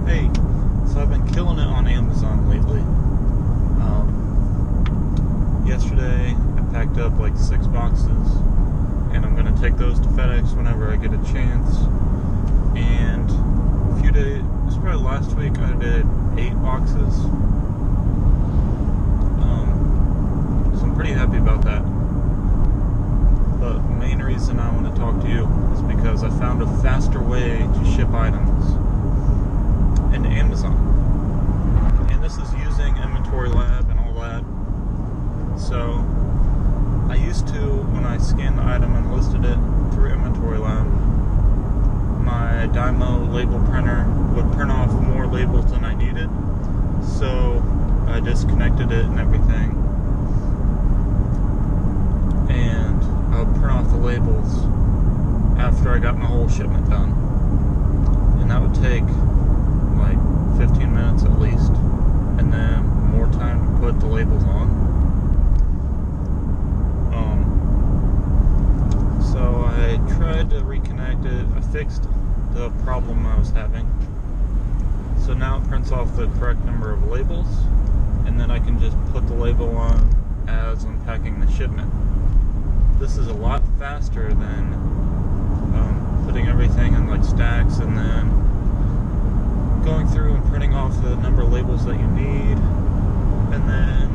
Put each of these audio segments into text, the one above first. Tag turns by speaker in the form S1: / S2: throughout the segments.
S1: Hey, so I've been killing it on Amazon lately. Yesterday I packed up like 6 boxes, and I'm going to take those to FedEx whenever I get a chance. And a few days, it's probably last week, I did 8 boxes. So I'm pretty happy about that. But the main reason I want to talk to you is because I found a faster way to ship items into Amazon. And this is using Inventory Lab and all that. So I used to, when I scanned the item and listed it through Inventory Lab, my Dymo label printer would print off more labels than I needed. So I disconnected it and everything. And I would print off the labels after I got my whole shipment done. And that would take like 15 minutes at least, and then more time to put the labels on. So I tried to reconnect it. I fixed the problem I was having. So now it prints off the correct number of labels, and then I can just put the label on as I'm packing the shipment. This is a lot faster than putting everything in like stacks and then going through and printing off the number of labels that you need, and then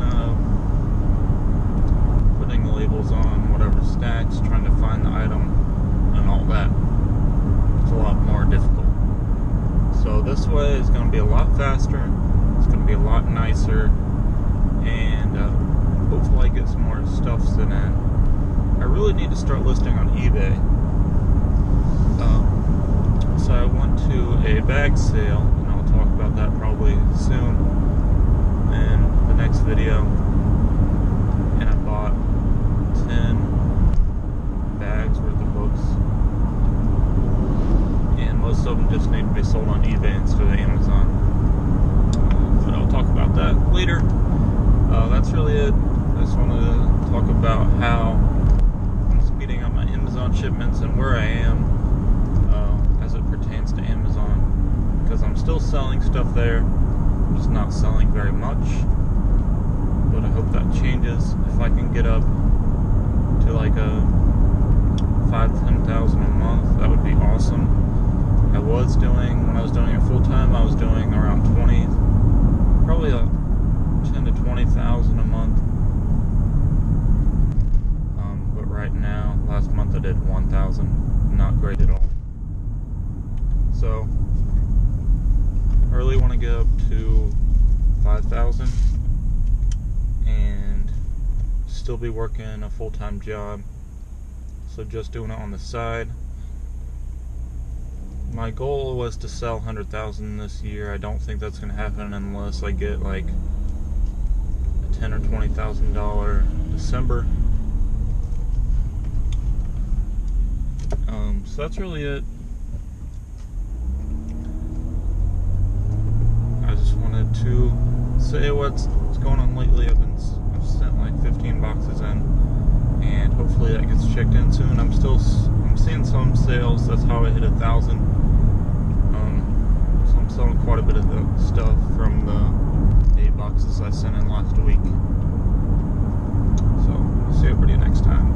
S1: putting the labels on whatever stacks, trying to find the item and all that. It's a lot more difficult. So this way is going to be a lot faster, it's going to be a lot nicer, and hopefully I get some more stuff sent in. I really need to start listing on eBay. So I went to a bag sale, and I'll talk about that probably soon in the next video. And I bought 10 bags worth of books. And most of them just need to be sold on eBay instead of Amazon. But I'll talk about that later. That's really it. I just wanted to talk about how I'm speeding up my Amazon shipments and where I am as it pertains to Amazon, because I'm still selling stuff there. I'm just not selling very much, but I hope that changes. If I can get up to like a 5,000 to 10,000 a month, that would be awesome. When I was doing it full time, I was doing around 20, probably 10 to 20,000 a month. But right now, last month I did 1,000. Not great at all. So I really want to get up to 5,000 and still be working a full-time job. So just doing it on the side. My goal was to sell 100,000 this year. I don't think that's going to happen unless I get like a $10,000 or $20,000 December. So that's really it. I just wanted to say what's going on lately. I've sent like 15 boxes in, and hopefully that gets checked in soon. I'm seeing some sales. That's how I hit 1,000. So I'm selling quite a bit of the stuff from the 8 boxes I sent in last week. So I'll see everybody next time.